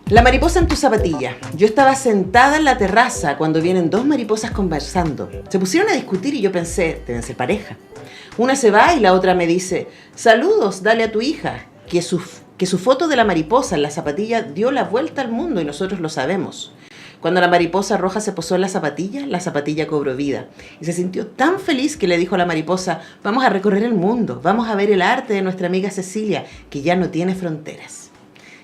La mariposa en tu zapatilla. Yo estaba sentada en la terraza cuando vienen dos mariposas conversando. Se pusieron a discutir y yo pensé, deben ser pareja. Una se va y la otra me dice, saludos, dale a tu hija, que su foto de la mariposa en la zapatilla dio la vuelta al mundo y nosotros lo sabemos. Cuando la mariposa roja se posó en la zapatilla cobró vida. Y se sintió tan feliz que le dijo a la mariposa, vamos a recorrer el mundo, vamos a ver el arte de nuestra amiga Cecilia, que ya no tiene fronteras.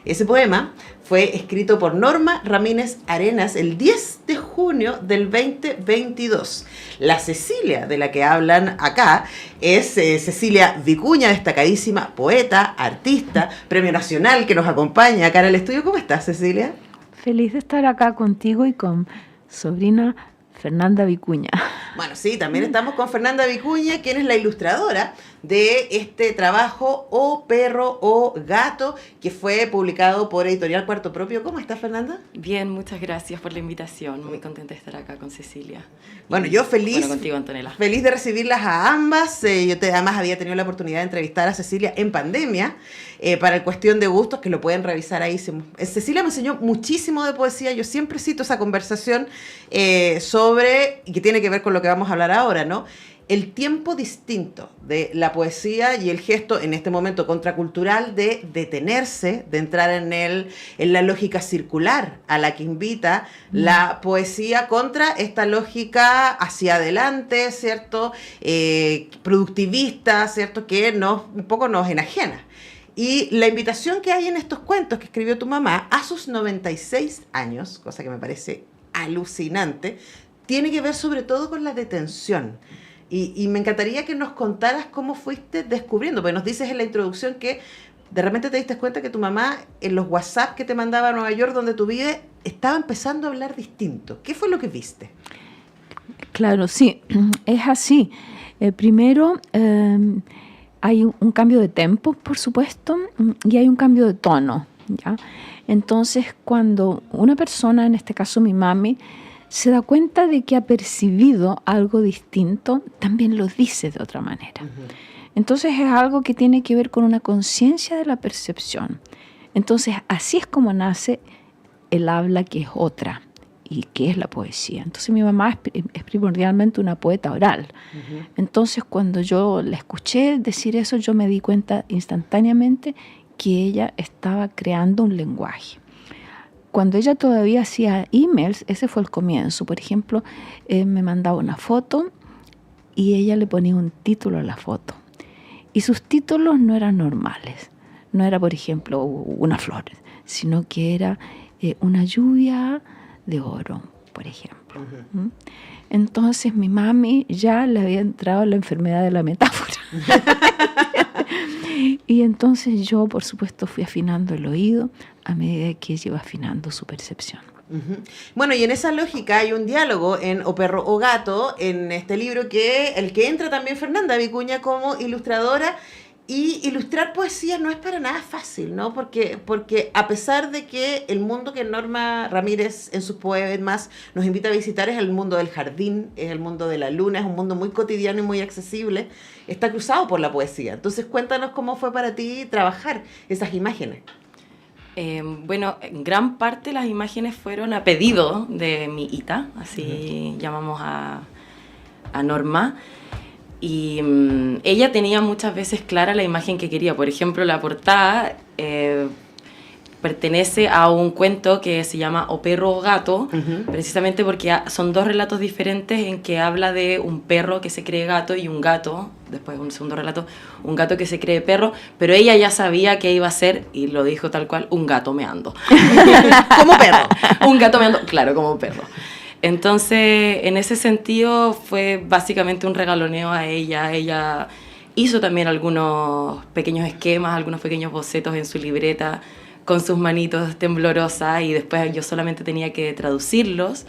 Ese poema fue escrito por Norma Ramírez Arenas el 10 de junio del 2022. La Cecilia de la que hablan acá es Cecilia Vicuña, destacadísima poeta, artista, premio nacional que nos acompaña acá en el estudio. ¿Cómo estás, Cecilia? Feliz de estar acá contigo y con sobrina Fernanda Vicuña. Bueno, sí, también estamos con Fernanda Vicuña, quien es la ilustradora de este trabajo O Perro o Gato, que fue publicado por Editorial Cuarto Propio. ¿Cómo estás, Fernanda? Bien, muchas gracias por la invitación. Muy contenta de estar acá con Cecilia. Bueno, yo feliz. Bueno, contigo, Antonella. Feliz de recibirlas a ambas. Además había tenido la oportunidad de entrevistar a Cecilia en pandemia para el Cuestión de Gustos, que lo pueden revisar ahí. Cecilia me enseñó muchísimo de poesía. Yo siempre cito esa conversación sobre, y que tiene que ver con lo que vamos a hablar ahora, ¿no? El tiempo distinto de la poesía y el gesto en este momento contracultural de detenerse, de entrar en la lógica circular a la que invita la poesía contra esta lógica hacia adelante, ¿cierto? Productivista, ¿cierto? Que un poco nos enajena. Y la invitación que hay en estos cuentos que escribió tu mamá a sus 96 años, cosa que me parece alucinante, tiene que ver sobre todo con la detención. Y me encantaría que nos contaras cómo fuiste descubriendo, porque nos dices en la introducción que de repente te diste cuenta que tu mamá en los WhatsApp que te mandaba a Nueva York, donde tú vives, estaba empezando a hablar distinto. ¿Qué fue lo que viste? Claro, sí, es así. Primero, hay un cambio de tempo, por supuesto, y hay un cambio de tono, ¿ya? Entonces, cuando una persona, en este caso mi mami, se da cuenta de que ha percibido algo distinto, también lo dice de otra manera. Uh-huh. Entonces es algo que tiene que ver con una conciencia de la percepción. Entonces así es como nace el habla que es otra y que es la poesía. Entonces mi mamá es primordialmente una poeta oral. Uh-huh. Entonces cuando yo la escuché decir eso, yo me di cuenta instantáneamente que ella estaba creando un lenguaje. Cuando ella todavía hacía emails, ese fue el comienzo. Por ejemplo, me mandaba una foto y ella le ponía un título a la foto. Y sus títulos no eran normales. No era, por ejemplo, una flor, sino que era una lluvia de oro, por ejemplo. Uh-huh. Entonces mi mami ya le había entrado la enfermedad de la metáfora. Y entonces yo, por supuesto, fui afinando el oído a medida que ella iba afinando su percepción. Uh-huh. Bueno, y en esa lógica hay un diálogo en O Perro o Gato, en este libro, el que entra también Fernanda Vicuña como ilustradora. Y ilustrar poesía no es para nada fácil, ¿no? Porque a pesar de que el mundo que Norma Ramírez en sus poemas nos invita a visitar es el mundo del jardín, es el mundo de la luna, es un mundo muy cotidiano y muy accesible, está cruzado por la poesía. Entonces cuéntanos cómo fue para ti trabajar esas imágenes. Bueno, en gran parte las imágenes fueron a pedido de mi Ita, así uh-huh. llamamos a Norma. Y ella tenía muchas veces clara la imagen que quería. Por ejemplo, la portada pertenece a un cuento que se llama O Perro o Gato, uh-huh. precisamente porque son dos relatos diferentes en que habla de un perro que se cree gato y un gato, después un segundo relato, un gato que se cree perro, pero ella ya sabía que iba a ser, y lo dijo tal cual, un gato meando. Como perro. Un gato meando, claro, como perro. Entonces, en ese sentido, fue básicamente un regaloneo a ella. Ella hizo también algunos pequeños esquemas, algunos pequeños bocetos en su libreta con sus manitos temblorosas y después yo solamente tenía que traducirlos.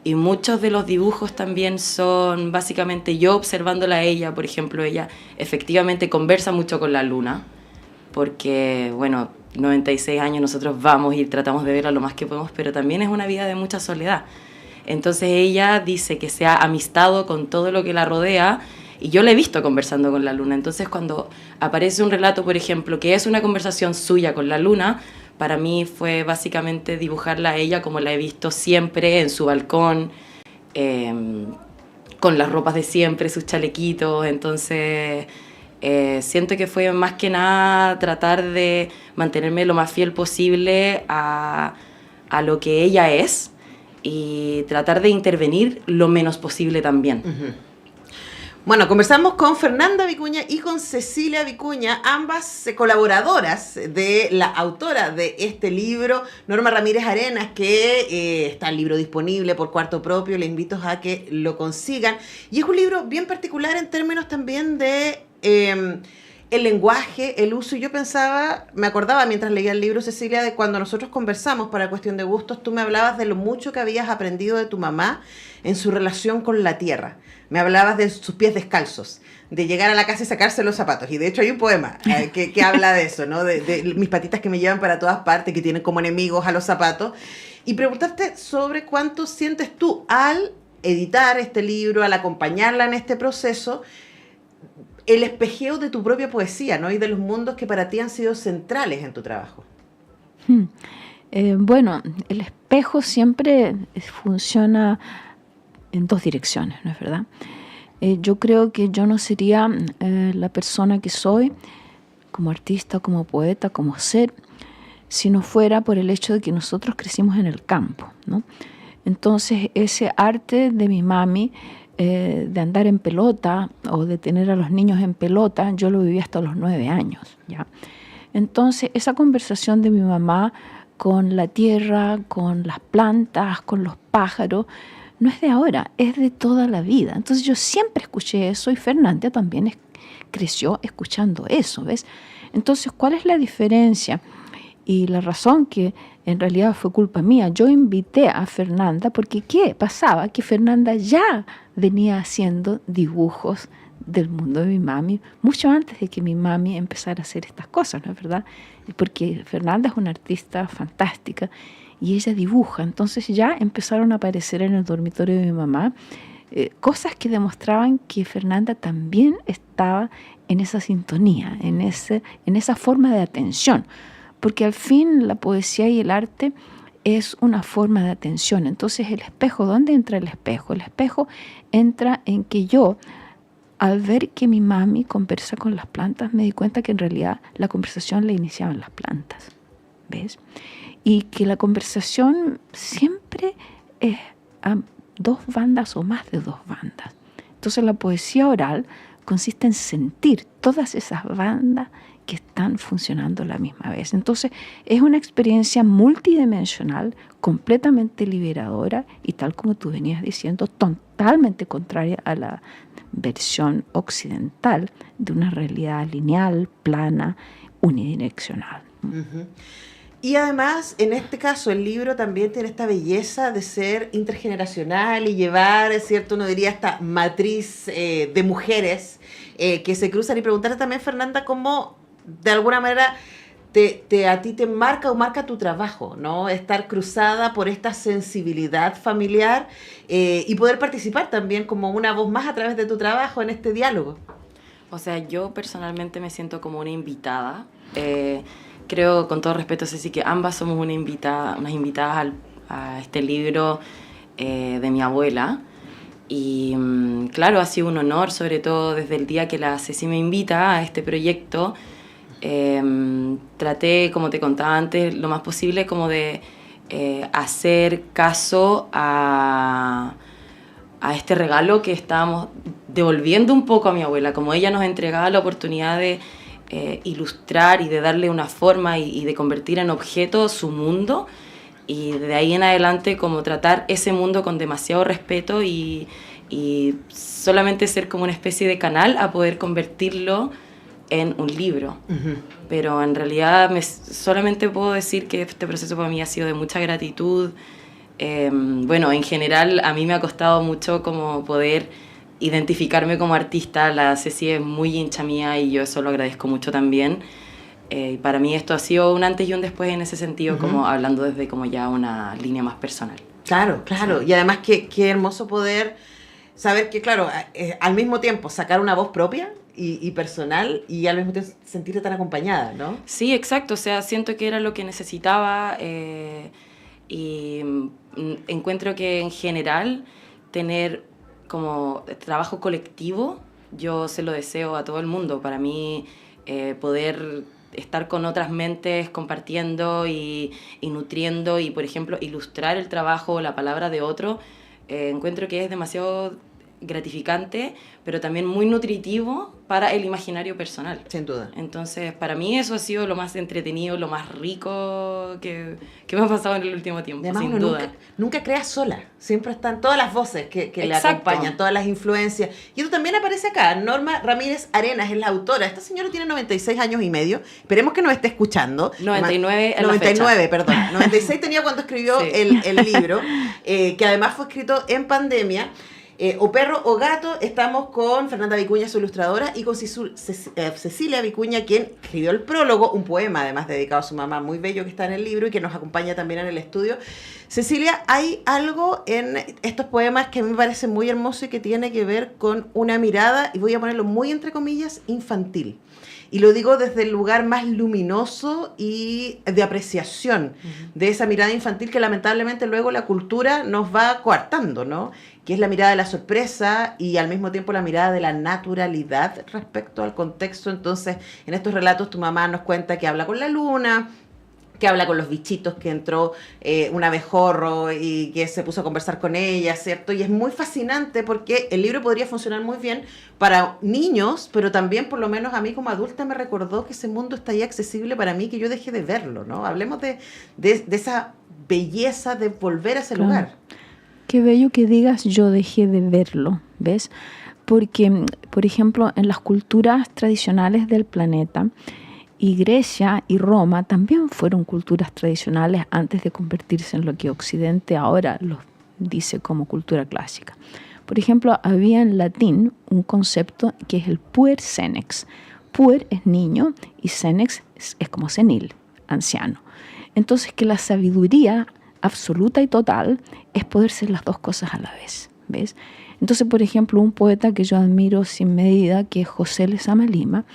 Y muchos de los dibujos también son básicamente yo observándola a ella. Por ejemplo, ella efectivamente conversa mucho con la luna, porque, bueno, 96 años nosotros vamos y tratamos de verla lo más que podemos, pero también es una vida de mucha soledad. Entonces ella dice que se ha amistado con todo lo que la rodea y yo la he visto conversando con la luna. Entonces cuando aparece un relato, por ejemplo, que es una conversación suya con la luna, para mí fue básicamente dibujarla a ella como la he visto siempre en su balcón, con las ropas de siempre, sus chalequitos. Entonces siento que fue más que nada tratar de mantenerme lo más fiel posible a lo que ella es y tratar de intervenir lo menos posible también. Uh-huh. Bueno, conversamos con Fernanda Vicuña y con Cecilia Vicuña, ambas colaboradoras de la autora de este libro, Norma Ramírez Arenas, que está el libro disponible por Cuarto Propio, les invito a que lo consigan. Y es un libro bien particular en términos también de el lenguaje, el uso. Y yo pensaba, me acordaba mientras leía el libro, Cecilia, de cuando nosotros conversamos para Cuestión de Gustos, tú me hablabas de lo mucho que habías aprendido de tu mamá en su relación con la tierra. Me hablabas de sus pies descalzos, de llegar a la casa y sacarse los zapatos. Y de hecho hay un poema que habla de eso, ¿no? De mis patitas que me llevan para todas partes, que tienen como enemigos a los zapatos. Y preguntarte sobre cuánto sientes tú al editar este libro, al acompañarla en este proceso, el espejeo de tu propia poesía, ¿no? Y de los mundos que para ti han sido centrales en tu trabajo. Bueno, el espejo siempre funciona en dos direcciones, ¿no es verdad? Yo creo que yo no sería la persona que soy como artista, como poeta, como ser, si no fuera por el hecho de que nosotros crecimos en el campo, ¿no? Entonces, ese arte de mi mami, de andar en pelota o de tener a los niños en pelota, yo lo viví hasta los 9 años, ¿ya? Entonces, esa conversación de mi mamá con la tierra, con las plantas, con los pájaros, no es de ahora, es de toda la vida. Entonces yo siempre escuché eso y Fernanda también creció escuchando eso, ¿ves? Entonces, ¿cuál es la diferencia? Y la razón que en realidad fue culpa mía, yo invité a Fernanda porque ¿qué pasaba? Que Fernanda ya venía haciendo dibujos del mundo de mi mami mucho antes de que mi mami empezara a hacer estas cosas, ¿no es verdad? Porque Fernanda es una artista fantástica y ella dibuja, entonces ya empezaron a aparecer en el dormitorio de mi mamá cosas que demostraban que Fernanda también estaba en esa sintonía, en esa forma de atención, porque al fin la poesía y el arte es una forma de atención. Entonces el espejo, ¿dónde entra el espejo? El espejo entra en que yo, al ver que mi mami conversa con las plantas, me di cuenta que en realidad la conversación la iniciaban las plantas, ¿ves? Y que la conversación siempre es a 2 bandas o más de 2 bandas. Entonces la poesía oral consiste en sentir todas esas bandas que están funcionando a la misma vez. Entonces es una experiencia multidimensional, completamente liberadora y, tal como tú venías diciendo, totalmente contraria a la versión occidental de una realidad lineal, plana, unidireccional. Uh-huh. Y además, en este caso, el libro también tiene esta belleza de ser intergeneracional y llevar, es cierto, uno diría, esta matriz de mujeres que se cruzan. Y preguntarte también, Fernanda, cómo de alguna manera a ti te marca o marca tu trabajo, ¿no? Estar cruzada por esta sensibilidad familiar y poder participar también como una voz más a través de tu trabajo en este diálogo. O sea, yo personalmente me siento como una invitada. Creo, con todo respeto, Ceci, que ambas somos unas invitadas a este libro de mi abuela. Y claro, ha sido un honor, sobre todo desde el día que la Ceci me invita a este proyecto. Traté, como te contaba antes, lo más posible como de hacer caso a este regalo que estábamos devolviendo un poco a mi abuela. Como ella nos entregaba la oportunidad de ilustrar y de darle una forma y de convertir en objeto su mundo, y de ahí en adelante como tratar ese mundo con demasiado respeto y solamente ser como una especie de canal a poder convertirlo en un libro. Uh-huh. Pero en realidad solamente puedo decir que este proceso para mí ha sido de mucha gratitud. Bueno, en general a mí me ha costado mucho como poder identificarme como artista. La Ceci es muy hincha mía y yo eso lo agradezco mucho también. Para mí esto ha sido un antes y un después en ese sentido, uh-huh, como hablando desde como ya una línea más personal. Claro, claro. Sí. Y además qué hermoso poder saber que, claro, al mismo tiempo sacar una voz propia y personal y al mismo tiempo sentirte tan acompañada, ¿no? Sí, exacto, o sea, siento que era lo que necesitaba y encuentro que en general tener como trabajo colectivo, yo se lo deseo a todo el mundo. Para mí poder estar con otras mentes compartiendo y nutriendo y, por ejemplo, ilustrar el trabajo o la palabra de otro, encuentro que es demasiado gratificante, pero también muy nutritivo para el imaginario personal. Sin duda. Entonces, para mí eso ha sido lo más entretenido, lo más rico que me ha pasado en el último tiempo, Además, sin uno duda. nunca crea sola. Siempre están todas las voces que le Exacto. acompañan, todas las influencias. Y esto también aparece acá. Norma Ramírez Arenas es la autora. Esta señora tiene 96 años y medio. Esperemos que nos esté escuchando. 99 en la 99, fecha. perdón. 96 tenía cuando escribió Sí. el libro, que además fue escrito en pandemia. O perro o gato, estamos con Fernanda Vicuña, su ilustradora, y con Cecilia Vicuña, quien escribió el prólogo, un poema además dedicado a su mamá, muy bello, que está en el libro y que nos acompaña también en el estudio. Cecilia, hay algo en estos poemas que me parece muy hermoso y que tiene que ver con una mirada, y voy a ponerlo muy entre comillas, infantil. Y lo digo desde el lugar más luminoso y de apreciación de esa mirada infantil que lamentablemente luego la cultura nos va coartando, ¿no? Que es la mirada de la sorpresa y al mismo tiempo la mirada de la naturalidad respecto al contexto. Entonces, en estos relatos tu mamá nos cuenta que habla con la luna, que habla con los bichitos, que entró un abejorro y que se puso a conversar con ella, ¿cierto? Y es muy fascinante porque el libro podría funcionar muy bien para niños, pero también, por lo menos a mí como adulta, me recordó que ese mundo está ahí accesible para mí, que yo dejé de verlo, ¿no? Hablemos de esa belleza de volver a ese lugar. Qué bello que digas yo dejé de verlo, ¿ves? Porque, por ejemplo, en las culturas tradicionales del planeta, y Grecia y Roma también fueron culturas tradicionales antes de convertirse en lo que Occidente ahora los dice como cultura clásica. Por ejemplo, había en latín un concepto que es el puer senex. Puer es niño y senex es como senil, anciano. Entonces, que la sabiduría absoluta y total es poder ser las dos cosas a la vez, ¿ves? Entonces, por ejemplo, un poeta que yo admiro sin medida, que es José Lezama Lima,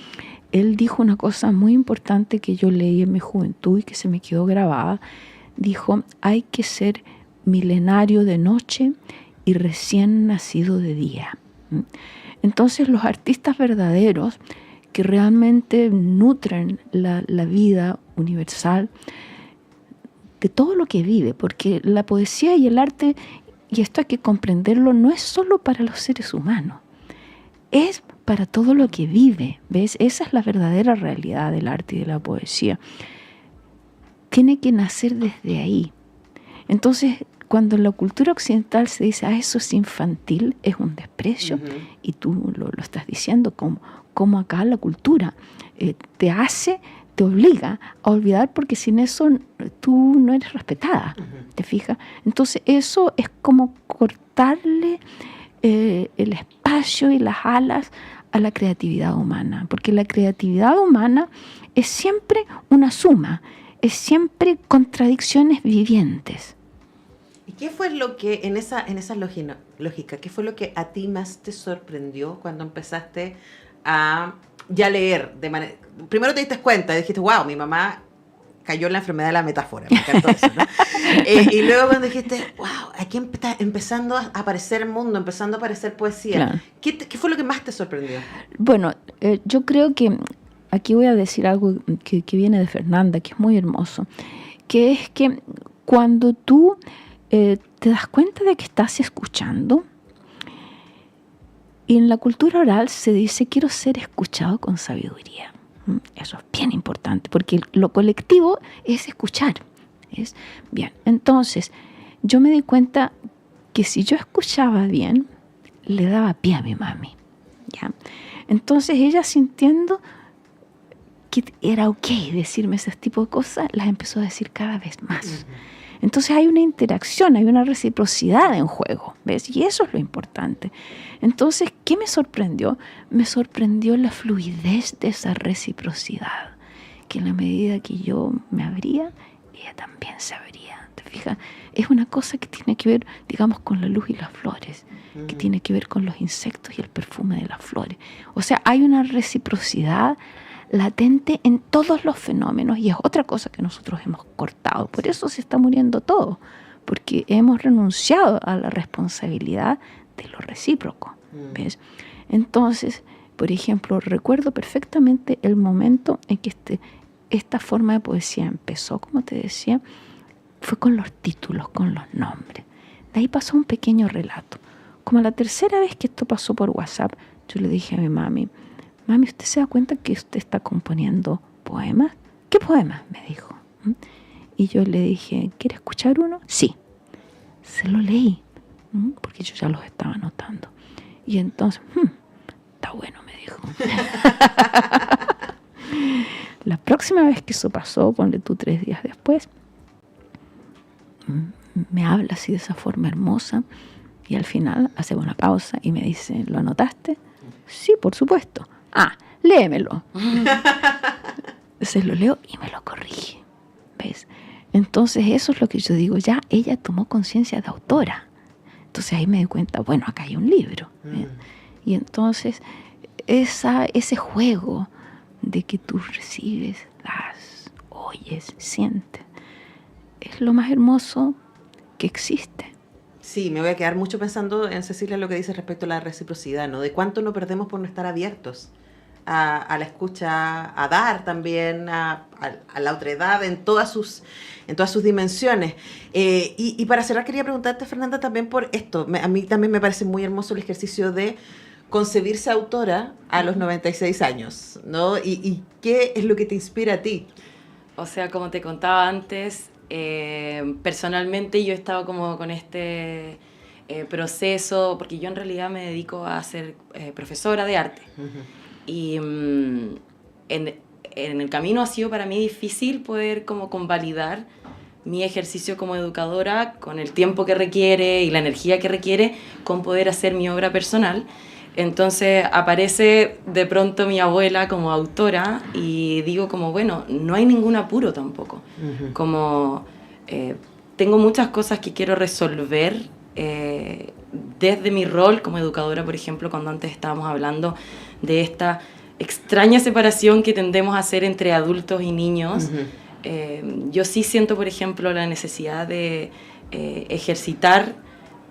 él dijo una cosa muy importante que yo leí en mi juventud y que se me quedó grabada. Dijo, hay que ser milenario de noche y recién nacido de día. Entonces, los artistas verdaderos que realmente nutren la vida universal de todo lo que vive, porque la poesía y el arte, y esto hay que comprenderlo, no es solo para los seres humanos, es para todo lo que vive, ¿ves? Esa es la verdadera realidad del arte y de la poesía. Tiene que nacer desde ahí. Entonces, cuando en la cultura occidental se dice, eso es infantil, es un desprecio, y tú lo estás diciendo, como acá la cultura te obliga a olvidar, porque sin eso tú no eres respetada, ¿te fijas? Entonces, eso es como cortarle el espacio y las alas a la creatividad humana, porque la creatividad humana es siempre una suma, es siempre contradicciones vivientes. ¿Y qué fue lo que en esa lógica, qué fue lo que a ti más te sorprendió cuando empezaste a ya leer de manera? Primero te diste cuenta y dijiste, wow, mi mamá cayó en la enfermedad de la metáfora, me encantó eso, ¿no? Y luego cuando dijiste, wow, aquí está empezando a aparecer el mundo, empezando a aparecer poesía. Claro. ¿Qué fue lo que más te sorprendió? Bueno, yo creo que aquí voy a decir algo que viene de Fernanda, que es muy hermoso, que es que cuando tú te das cuenta de que estás escuchando, y en la cultura oral se dice, quiero ser escuchado con sabiduría. Eso es bien importante, porque lo colectivo es escuchar. Bien, entonces, yo me di cuenta que si yo escuchaba bien, le daba pie a mi mami, ¿ya? Entonces, ella sintiendo que era ok decirme ese tipo de cosas, las empezó a decir cada vez más. Entonces hay una interacción, hay una reciprocidad en juego, ¿ves? Y eso es lo importante. Entonces, ¿qué me sorprendió? Me sorprendió la fluidez de esa reciprocidad, que en la medida que yo me abría, ella también se abría, ¿te fijas? es una cosa que tiene que ver, digamos, con la luz y las flores, que tiene que ver con los insectos y el perfume de las flores. O sea, hay una reciprocidad latente en todos los fenómenos y es otra cosa que nosotros hemos cortado. Por eso se está muriendo todo, porque hemos renunciado a la responsabilidad de lo recíproco, ¿ves? Entonces, por ejemplo, recuerdo perfectamente el momento en que esta forma de poesía empezó, como te decía, fue con los títulos, con los nombres. De ahí pasó un pequeño relato. Como la tercera vez que esto pasó por WhatsApp, yo le dije a mi mami, ¿usted se da cuenta que usted está componiendo poemas? ¿Qué poemas?, me dijo. Y yo le dije, ¿quiere escuchar uno? Sí. Se lo leí, porque yo ya los estaba anotando. Y entonces, está bueno, me dijo. La próxima vez que eso pasó, ponle tú 3 días después, me habla así de esa forma hermosa y al final hace una pausa y me dice, ¿lo anotaste? Sí, por supuesto. Léemelo. Se lo leo y me lo corrige, ¿ves? Entonces eso es lo que yo digo, ya ella tomó conciencia de autora. Entonces ahí me di cuenta, bueno, acá hay un libro. Y entonces ese juego de que tú recibes, las oyes, sientes, es lo más hermoso que existe. Sí, me voy a quedar mucho pensando en Cecilia lo que dice respecto a la reciprocidad, ¿no? De cuánto no perdemos por no estar abiertos a la escucha, a dar también, a la otredad en todas sus dimensiones. Y para cerrar quería preguntarte, Fernanda, también por esto. A mí también me parece muy hermoso el ejercicio de concebirse autora a los 96 años, ¿no? ¿Y qué es lo que te inspira a ti? O sea, como te contaba antes, personalmente yo he estado como con este proceso, porque yo en realidad me dedico a ser profesora de arte. Y en el camino ha sido para mí difícil poder como convalidar mi ejercicio como educadora con el tiempo que requiere y la energía que requiere con poder hacer mi obra personal. Entonces aparece de pronto mi abuela como autora y digo como, bueno, no hay ningún apuro tampoco. Como tengo muchas cosas que quiero resolver desde mi rol como educadora, por ejemplo, cuando antes estábamos hablando de esta extraña separación que tendemos a hacer entre adultos y niños. Yo sí siento, por ejemplo, la necesidad de ejercitar,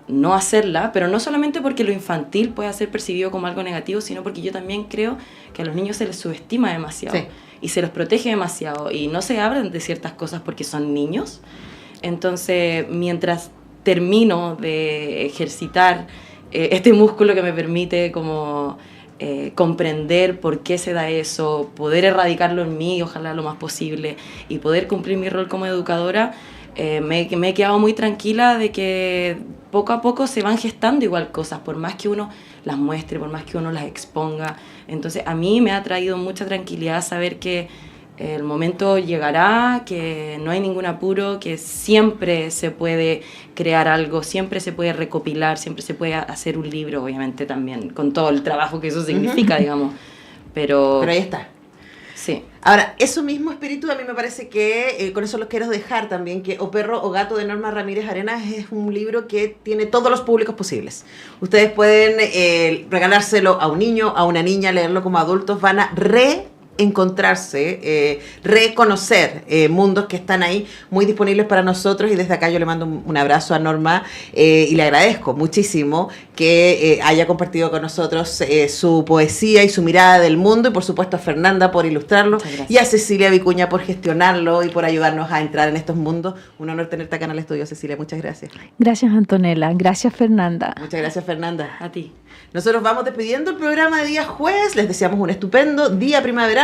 no hacerla, pero no solamente porque lo infantil pueda ser percibido como algo negativo, sino porque yo también creo que a los niños se les subestima demasiado, sí, y se los protege demasiado y no se hablan de ciertas cosas porque son niños. Entonces, mientras termino de ejercitar este músculo que me permite como comprender por qué se da eso, poder erradicarlo en mí, ojalá lo más posible, y poder cumplir mi rol como educadora, me he quedado muy tranquila de que poco a poco se van gestando igual cosas, por más que uno las muestre, por más que uno las exponga. Entonces a mí me ha traído mucha tranquilidad saber que el momento llegará, que no hay ningún apuro, que siempre se puede crear algo, siempre se puede recopilar, siempre se puede hacer un libro, obviamente también, con todo el trabajo que eso significa, digamos. Pero ahí está. Sí. Ahora, eso mismo espíritu a mí me parece que, con eso los quiero dejar también, que O perro o gato de Norma Ramírez Arenas es un libro que tiene todos los públicos posibles. Ustedes pueden regalárselo a un niño, a una niña, leerlo como adultos, van a encontrarse, reconocer mundos que están ahí muy disponibles para nosotros, y desde acá yo le mando un abrazo a Norma y le agradezco muchísimo que haya compartido con nosotros su poesía y su mirada del mundo, y por supuesto a Fernanda por ilustrarlo y a Cecilia Vicuña por gestionarlo y por ayudarnos a entrar en estos mundos. Un honor tenerte acá en el estudio, Cecilia, muchas gracias. Gracias, Antonella, gracias, Fernanda. Muchas gracias, Fernanda. A ti. Nosotros vamos despidiendo el programa de día jueves, les deseamos un estupendo día primaveral.